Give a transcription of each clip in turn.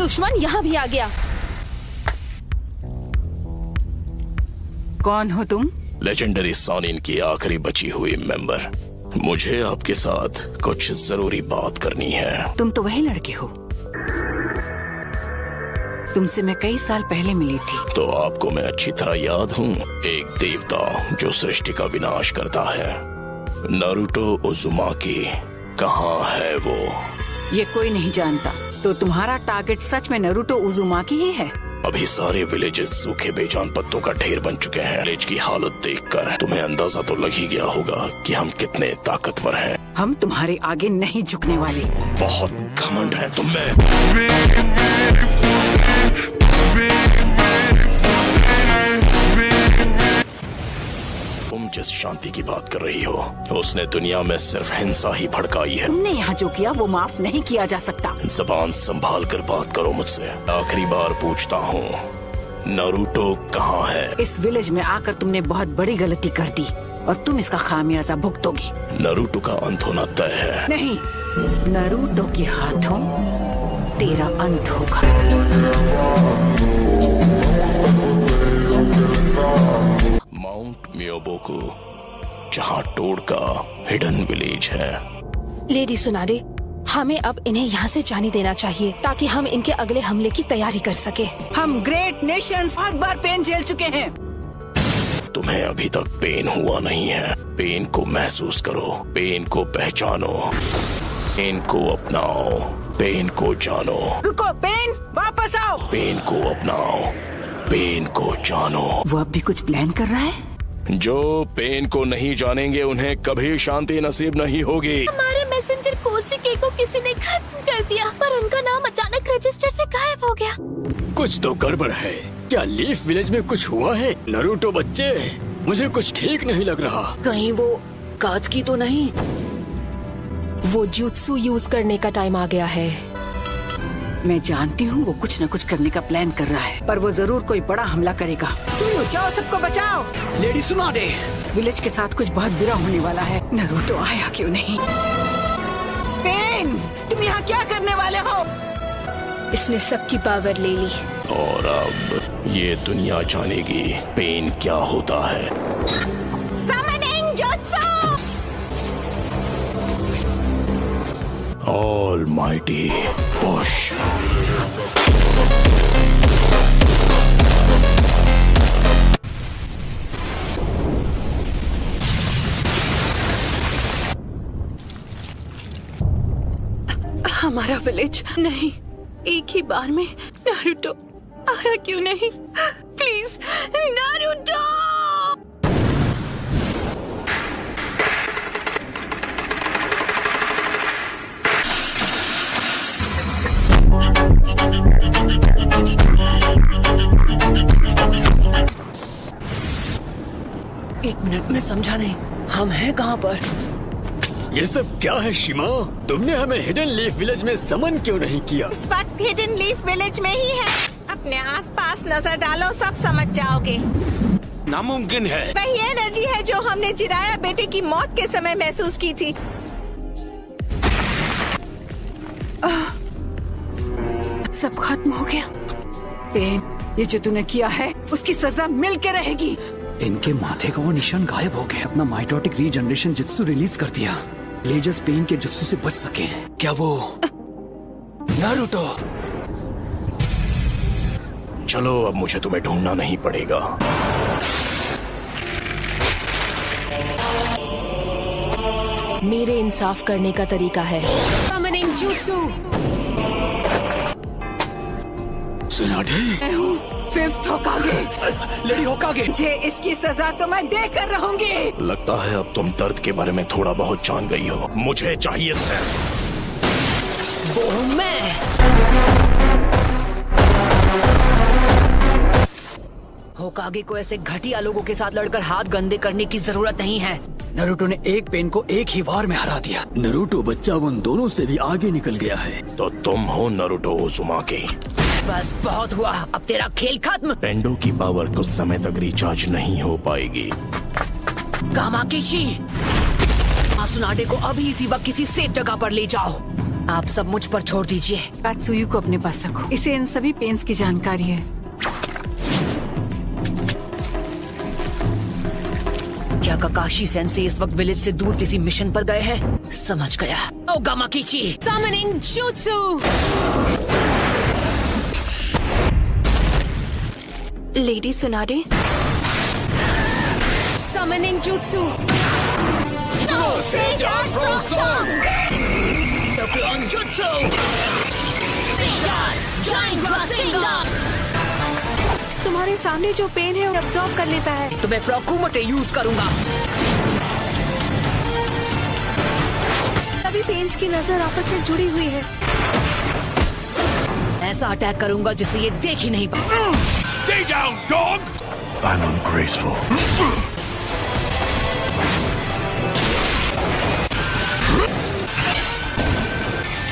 दुश्मन यहाँ भी आ गया। कौन हो तुम? लेजेंडरी सॉनिन की आखिरी बची हुई मेंबर। मुझे आपके साथ कुछ जरूरी बात करनी है। तुम तो वही लड़के हो, तुमसे मैं कई साल पहले मिली थी। तो आपको मैं अच्छी तरह याद हूँ, एक देवता जो सृष्टि का विनाश करता है। नारुतो उज़ुमाकी कहाँ है वो? ये कोई नहीं जानता। तो तुम्हारा टारगेट सच में नारुतो उज़ुमाकी ही है? अभी सारे विलेजेस सूखे बेजान पत्तों का ढेर बन चुके हैं। विलेज की हालत देखकर तुम्हें अंदाजा तो लग ही गया होगा कि हम कितने ताकतवर हैं। हम तुम्हारे आगे नहीं झुकने वाले। बहुत घमंड है तुम में। तुम जिस शांति की बात कर रही हो, उसने दुनिया में सिर्फ हिंसा ही भड़काई है। तुमने यहाँ जो किया वो माफ नहीं किया जा सकता। जबान संभाल कर बात करो मुझसे। आखिरी बार पूछता हूँ, नारुतो कहाँ है? इस विलेज में आकर तुमने बहुत बड़ी गलती कर दी और तुम इसका खामियाजा भुगतोगी। नारुतो का अंत होना तय है। नहीं, नारुतो के हाथों तेरा अंत होगा। माउंट मियोबोकू, जहाँ टोड का हिडन विलेज है। लेडी सुनाडे, हमें अब इन्हें यहाँ से जाने देना चाहिए ताकि हम इनके अगले हमले की तैयारी कर सके। हम ग्रेट नेशंस बहुत बार पेन झेल चुके हैं। तुम्हें अभी तक पेन हुआ नहीं है। पेन को महसूस करो, पेन को पहचानो, पेन को अपनाओ, पेन को जानो। रुको पेन, वापस आओ। पेन को अपनाओ, पेन को जानो। वो अब भी कुछ प्लान कर रहा है। जो पेन को नहीं जानेंगे उन्हें कभी शांति नसीब नहीं होगी। हमारे मैसेंजर कोशिके को किसी ने खत्म कर दिया, पर उनका नाम अचानक रजिस्टर से गायब हो गया। कुछ तो गड़बड़ है। क्या लीफ विलेज में कुछ हुआ है? नारुतो बच्चे, मुझे कुछ ठीक नहीं लग रहा। कहीं वो काज की तो नहीं? वो जुत्सु यूज करने का टाइम आ गया है। मैं जानती हूँ वो कुछ न कुछ करने का प्लान कर रहा है, पर वो जरूर कोई बड़ा हमला करेगा। सुनो, जाओ सबको बचाओ। लेडी सुनाडे, इस विलेज के साथ कुछ बहुत बुरा होने वाला है। नारुतो आया क्यों नहीं? पेन, तुम यहाँ क्या करने वाले हो? इसने सबकी पावर ले ली और अब ये दुनिया जानेगी पेन क्या होता है। Summoning Jutsu! Almighty push. हमारा विलेज नहीं, एक ही बार में नारुतो आया क्यों नहीं? Please Naruto! एक मिनट में समझा नहीं, हम हैं कहाँ पर? ये सब क्या है शिमा? तुमने हमें हिडन लीफ विलेज में समन क्यों नहीं किया? इस वक्त हिडन लीफ विलेज में ही है। अपने आसपास नजर डालो, सब समझ जाओगे। नामुमकिन है। वही एनर्जी है जो हमने जिराया बेटे की मौत के समय महसूस की थी। सब खत्म हो गया। पेन, ये जो तूने किया है उसकी सजा मिल के रहेगी। इनके माथे का वो निशान गायब हो गया। अपना माइटोटिक रीजनरेशन जुत्सु रिलीज कर दिया। लेजर्स पेन के जुत्सु से बच सके। क्या वो नारुतो? चलो अब मुझे तुम्हें ढूंढना नहीं पड़ेगा। मेरे इंसाफ करने का तरीका है। Summoning Jutsu! सुनाडे, मैं हूँ फिफ्थ होकागे। लेडी होकागे। मुझे इसकी सजा तो मैं देकर रहूंगी। लगता है अब तुम दर्द के बारे में थोड़ा बहुत जान गई हो। मुझे चाहिए सिर्फ वो हूँ मैं। होकागे को ऐसे घटिया लोगों के साथ लड़कर हाथ गंदे करने की जरूरत नहीं है। नारुतो ने एक पेन को एक ही वार में हरा दिया। नारुतो बच्चा उन दोनों से भी आगे निकल गया है। तो तुम हो नारुतो उज़ुमाकी। बस बहुत हुआ, अब तेरा खेल खत्म। पेंडो की पावर कुछ समय तक रिचार्ज नहीं हो पाएगी। कामाकिशी, मासुनाडे को अभी इसी वक्त किसी सेफ जगह पर ले जाओ। आप सब मुझ पर छोड़ दीजिए। कात्सुयु को अपने पास रखो, इसे इन सभी पेन्स की जानकारी है। क्या ककाशी सेंसे इस वक्त विलेज से दूर किसी मिशन पर गए हैं? समझ गया। ओ गामाकीची, Summoning Jutsu! Lady सुनाडे, Summoning Jutsu! तुम्हारे सामने जो पेन है वो अब्सॉर्ब कर लेता है। तो मैं प्रोकुमोटे यूज करूंगा। सभी पेन्स की नजर आपस में जुड़ी हुई है। ऐसा अटैक करूंगा जिसे ये देख ही नहीं पाए। Stay down, dog! I'm ungraceful.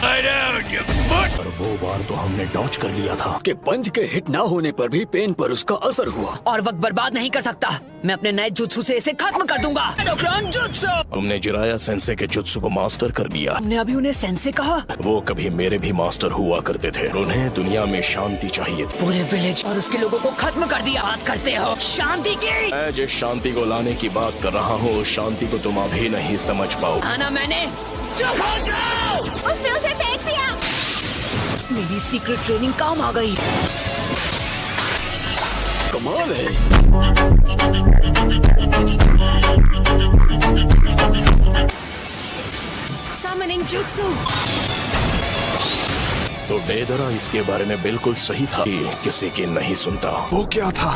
Lie down, you butt! पर वो बार तो हमने डॉच कर लिया था कि पंच के हिट ना होने पर भी पेन पर उसका असर हुआ। और वक्त बर्बाद नहीं कर सकता। मैं अपने नए जुत्सु से इसे खत्म कर दूंगा। Endocrine jutsu! तुमने जिराया सेंसे के जुत्सु को मास्टर कर लिया। हमने अभी उन्हें सेंसे कहा। वो कभी मेरे भी मास्टर हुआ करते थे। उन्हें दुनिया में शांति चाहिए थी। पूरे विलेज और उसके लोगों को खत्म कर दिया। बात करते हो शांति की? मैं जिस शांति को लाने की बात कर रहा हूँ उस शांति को तुम अभी नहीं समझ पाओ। आना मैंने। चुप हो जाओ! उसने उसे फेंक दिया। मेरी सीक्रेट ट्रेनिंग काम आ गई। कमाल है। Summoning Jutsu! तो डेदरा इसके बारे में बिल्कुल सही था कि किसी की नहीं सुनता। वो क्या था?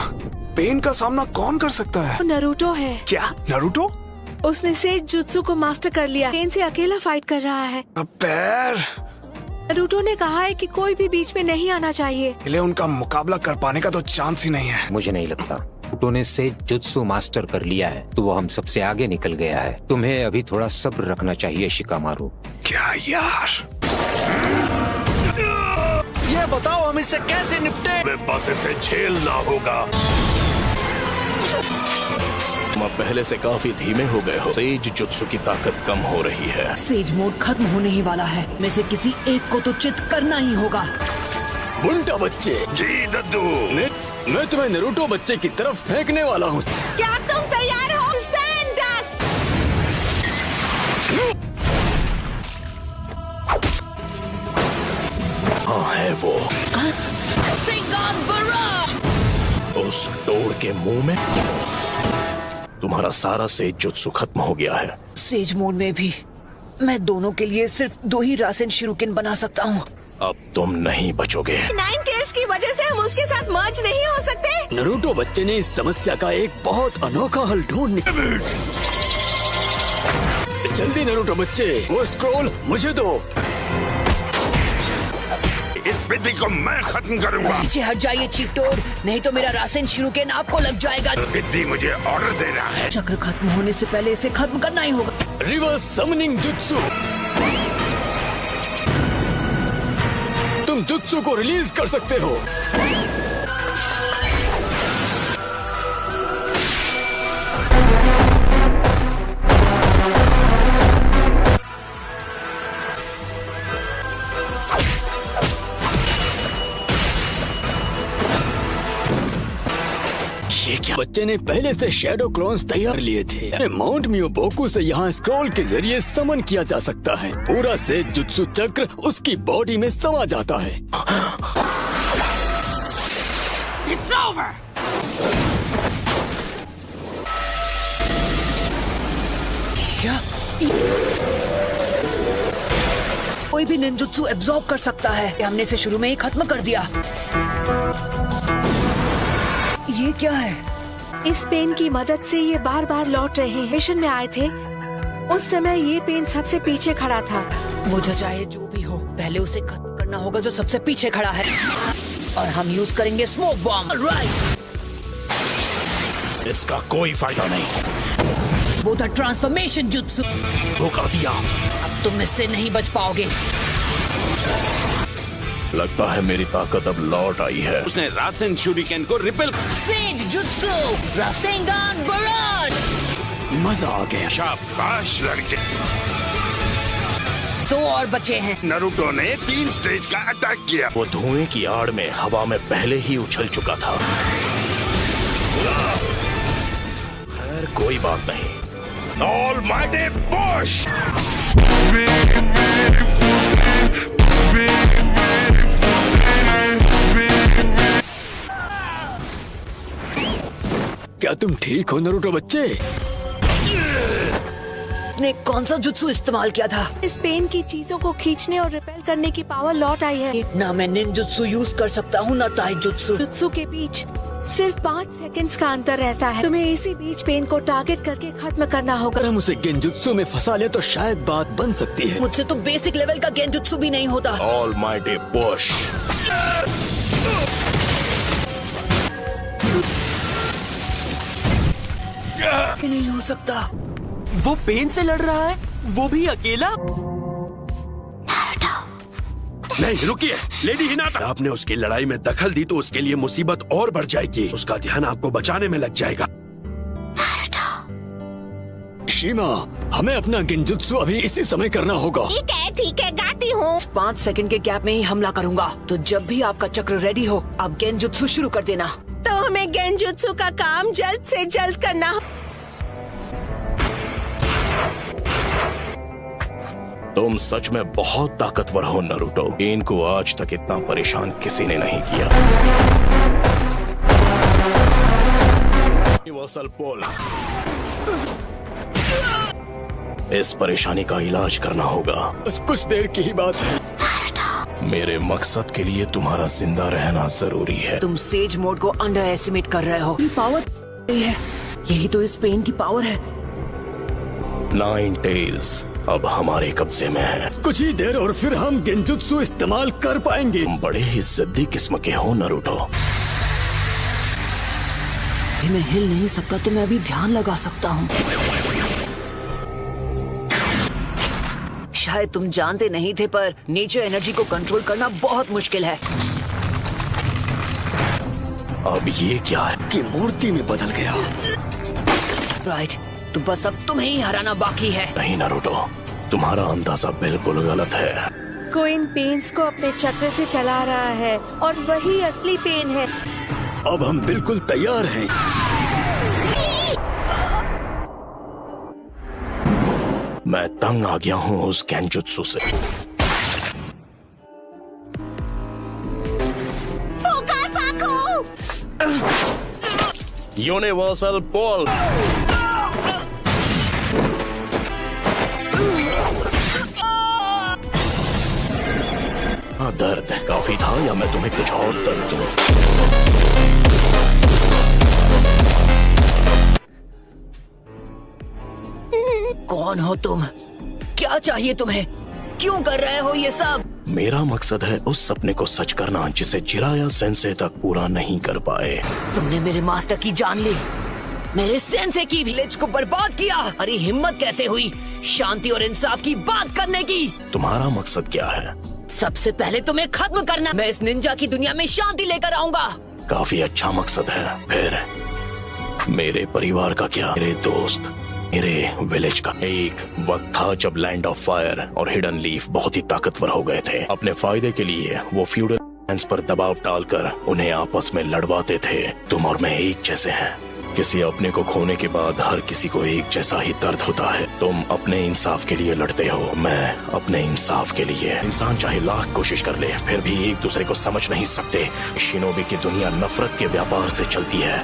पेन का सामना कौन कर सकता है? नरूटो है। क्या नरूटो? उसने सेज जुत्सु को मास्टर कर लिया। पेन से अकेला फाइट कर रहा है। अब पैर नरूटो ने कहा है कि कोई भी बीच में नहीं आना चाहिए। इसलिए उनका मुकाबला कर पाने का तो चांस ही नहीं है। मुझे नहीं लगता। नरूटो ने से जुत्सु मास्टर कर लिया है तो वो हम सबसे आगे निकल गया है। तुम्हें अभी थोड़ा सब्र रखना चाहिए शिकामारू। क्या यार? ये बताओ हम इससे कैसे निपटे? बस इसे झेलना होगा। तुम अब पहले से काफी धीमे हो गए हो। सेज जुत्सु की ताकत कम हो रही है। सेज मोड खत्म होने ही वाला है। में से किसी एक को तो चित करना ही होगा। बुंटा बच्चे, जी दद्दू। मैं तुम्हें नरूटो बच्चे की तरफ फेंकने वाला हूँ। क्या तुम तैयार हो? सैंडस्ट! हाँ है वो। उस डोर के मुंह में तुम्हारा सारा सेज जुत्सु खत्म हो गया है। सेज मोड में भी मैं दोनों के लिए सिर्फ 2 ही रासेन शिरुकिन बना सकता हूँ। अब तुम नहीं बचोगे। नाइन टेल्स की वजह से हम उसके साथ मर्ज नहीं हो सकते। नरूटो बच्चे ने इस समस्या का एक बहुत अनोखा हल ढूंढ निकाला। जल्दी नरूटो बच्चे, वो स्क्रॉल मुझे दो। इस विधि को मैं खत्म करूंगा। पीछे हट जाइए चीटोड, नहीं तो मेरा रासेन शिरुकिन आपको लग जाएगा। विधि मुझे ऑर्डर देना है। चक्र खत्म होने से पहले इसे खत्म करना ही होगा। Reverse summoning jutsu. तुम जुत्सु को रिलीज कर सकते हो। ये क्या? बच्चे ने पहले से शैडो क्लोन्स तैयार लिए थे। माउंट मियोबोकू से यहाँ स्क्रॉल के जरिए समन किया जा सकता है। पूरा से जुत्सु चक्र उसकी बॉडी में समा जाता है। It's over! क्या कोई भी निंजुत्सु एब्जॉर्ब कर सकता है? हमने इसे शुरू में ही खत्म कर दिया। ये क्या है? इस पेन की मदद से ये बार बार लौट रहे हैं। मिशन में आए थे उस समय ये पेन सबसे पीछे खड़ा था। वो चाहे जो भी हो, पहले उसे खत्म करना होगा जो सबसे पीछे खड़ा है। और हम यूज करेंगे स्मोक बॉम्ब। राइट, इसका कोई फायदा नहीं। वो था ट्रांसफॉर्मेशन जुत्सु। धोखा दिया। अब तुम इससे नहीं बच पाओगे। लगता है मेरी ताकत अब लौट आई है। उसने रासेन शूरिकेन को रिपेल। सेज जुत्सु रासेंगान बराड। मजा आ गया। शाबाश लड़के। 2 और बचे हैं। नारुतो ने 3 स्टेज का अटैक किया। वो धुएं की आड़ में हवा में पहले ही उछल चुका था। खैर कोई बात नहीं। Almighty push. क्या तुम ठीक हो नरूटो बच्चे? ने कौन सा जुत्सु इस्तेमाल किया था? इस पेन की चीजों को खींचने और रिपेल करने की पावर लौट आई है। ना मैं निंजुत्सु यूज कर सकता हूँ ना ताइजुत्सु। जुत्सु के बीच सिर्फ 5 सेकंड्स का अंतर रहता है। तुम्हें इसी बीच पेन को टारगेट करके खत्म करना होगा। अगर हम उसे गेंजुत्सु में फंसा ले तो शायद बात बन सकती है। मुझसे तो बेसिक लेवल का गेंजुत्सु भी नहीं होता। Almighty push. नहीं हो सकता। वो पेन से लड़ रहा है, वो भी अकेला। नहीं रुकिए लेडी हिनाटा, आपने उसकी लड़ाई में दखल दी तो उसके लिए मुसीबत और बढ़ जाएगी। उसका ध्यान आपको बचाने में लग जाएगा। शीमा, हमें अपना गेंजुत्सु अभी इसी समय करना होगा। ठीक है गाती हूँ। 5 सेकंड के गैप में ही हमला करूंगा। तो जब भी आपका चक्र रेडी हो आप गेंजुत्सु शुरू कर देना। तो हमें गेंजुत्सु का काम जल्द से जल्द करना। तुम सच में बहुत ताकतवर हो नारुतो। पेन को आज तक इतना परेशान किसी ने नहीं किया। यूनिवर्सल पुल। इस परेशानी का इलाज करना होगा। बस कुछ देर की ही बात है। मेरे मकसद के लिए तुम्हारा जिंदा रहना जरूरी है। तुम सेज मोड को अंडर एस्टिमेट कर रहे हो। पावर है, यही तो इस पेन की पावर है। 9 टेल्स अब हमारे कब्जे में है। कुछ ही देर और फिर हम गेंजुत्सु इस्तेमाल कर पाएंगे। तुम बड़े ही जिद्दी किस्म के हो नारुतो। मैं हिल नहीं सकता तो मैं अभी ध्यान लगा सकता हूँ। शायद तुम जानते नहीं थे पर नेचर एनर्जी को कंट्रोल करना बहुत मुश्किल है। अब ये क्या है? कि मूर्ति में बदल गया। राइट, तो बस अब तुम्हें ही हराना बाकी है। नहीं नारुतो, तुम्हारा अंदाजा बिल्कुल गलत है। कोई इन पेन्स को अपने चक्र से चला रहा है और वही असली पेन है। अब हम बिल्कुल तैयार हैं। मैं तंग आ गया हूँ उस गेंजुत्सु से। यूनिवर्सल पुल। दर्द काफी था या मैं तुम्हें कुछ और दर्द दूं? कौन हो तुम? क्या चाहिए तुम्हें? क्यों कर रहे हो ये सब? मेरा मकसद है उस सपने को सच करना जिसे जिराया सेंसे तक पूरा नहीं कर पाए। तुमने मेरे मास्टर की जान ली, मेरे सेंसे की विलेज को बर्बाद किया। अरे हिम्मत कैसे हुई शांति और इंसाफ की बात करने की? तुम्हारा मकसद क्या है? सबसे पहले तुम्हें खत्म करना। मैं इस निंजा की दुनिया में शांति लेकर आऊंगा। काफी अच्छा मकसद है। फिर मेरे परिवार का क्या? मेरे दोस्त, मेरे विलेज का? एक वक्त था जब लैंड ऑफ फायर और हिडन लीफ बहुत ही ताकतवर हो गए थे। अपने फायदे के लिए वो फ्यूडल लैंड्स पर दबाव डालकर उन्हें आपस में लड़वाते थे। तुम और मैं एक जैसे हैं। किसी अपने को खोने के बाद हर किसी को एक जैसा ही दर्द होता है। तुम अपने इंसाफ के लिए लड़ते हो, मैं अपने इंसाफ के लिए। इंसान चाहे लाख कोशिश कर ले फिर भी एक दूसरे को समझ नहीं सकते। शिनोबी की दुनिया नफरत के व्यापार से चलती है।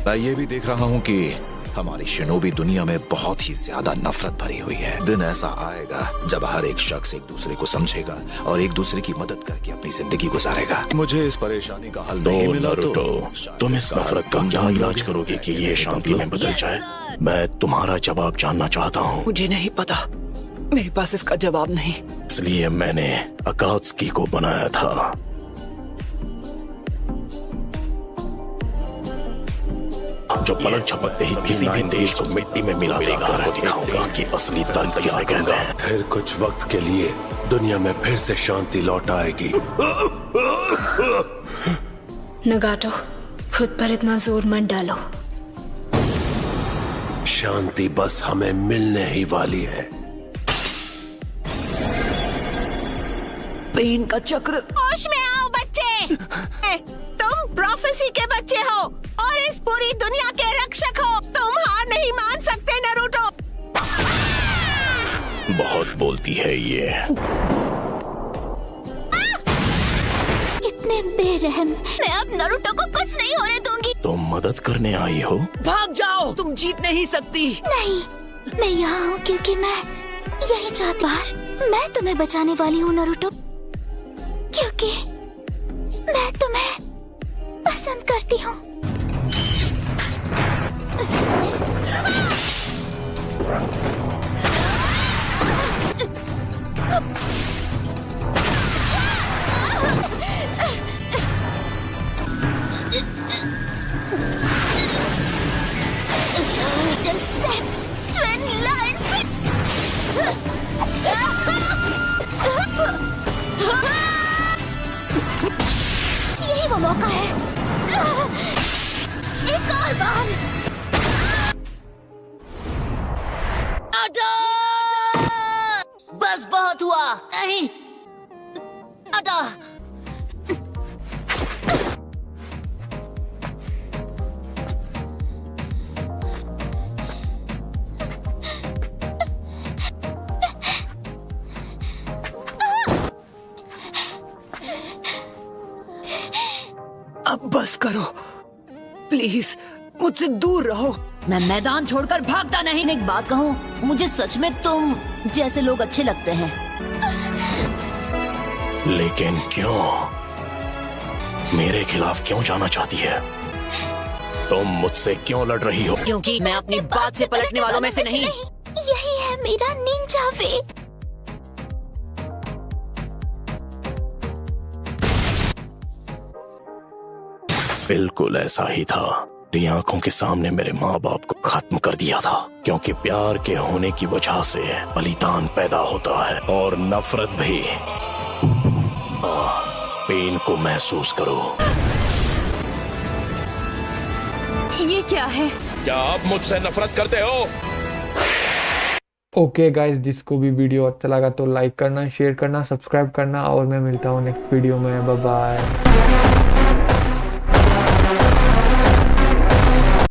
मैं ये भी देख रहा हूँ कि हमारी शिनोबी दुनिया में बहुत ही ज्यादा नफरत भरी हुई है। दिन ऐसा आएगा जब हर एक शख्स एक दूसरे को समझेगा और एक दूसरे की मदद करके अपनी जिंदगी गुजारेगा। मुझे इस परेशानी का हल नहीं मिला तो तुम इस नफरत का क्या इलाज करोगे कि ये शांति में बदल जाए? मैं तुम्हारा जवाब जानना चाहता हूँ। मुझे नहीं पता, मेरे पास इसका जवाब नहीं। इसलिए मैंने अकात्सुकी को बनाया था। जो पलक झपकते ही किसी भी देश को मिट्टी में मिला देकर दिखाऊंगा कि असली दर्द किसे कहते हैं। फिर कुछ वक्त के लिए दुनिया में फिर से शांति लौट आएगी। नगाटो, खुद पर इतना जोर मत डालो। शांति बस हमें मिलने ही वाली है। पेन का चक्र। होश में आओ बच्चे। तुम प्रोफेसी के बच्चे हो और इस पूरी दुनिया के रक्षक हो। तुम हार नहीं मान सकते नरूटो। बहुत बोलती है ये। इतने बेरहम। मैं अब नरूटो को कुछ नहीं होने दूंगी। तुम मदद करने आई हो? भाग जाओ, तुम जीत नहीं सकती। नहीं, मैं यहाँ हूँ क्योंकि मैं यही चाहती हूँ। मैं तुम्हें बचाने वाली हूँ नरूटो, क्योंकि मैं तुम्हें पसंद करती हूँ। यही वो मौका है। एक और बार। बस बहुत हुआ। नहीं, अदा। अब बस करो प्लीज, मुझसे दूर रहो। मैं मैदान छोड़कर भागता नहीं। एक बात कहूँ, मुझे सच में तुम जैसे लोग अच्छे लगते हैं। लेकिन क्यों? मेरे खिलाफ क्यों जाना चाहती है? तुम मुझसे क्यों लड़ रही हो? क्योंकि मैं अपनी बात से पलटने वालों में से नहीं। यही है मेरा निंजा वे। बिल्कुल ऐसा ही था। मेरी आंखों के सामने मेरे माँ बाप को खत्म कर दिया था, क्योंकि प्यार के होने की वजह से बलिदान पैदा होता है और नफरत भी। पेन को महसूस करो। ये क्या है? क्या आप मुझसे नफरत करते हो? ओके गाइस, जिसको भी वीडियो अच्छा लगा तो लाइक करना, शेयर करना, सब्सक्राइब करना और मैं मिलता हूँ नेक्स्ट वीडियो में। बाय बाय।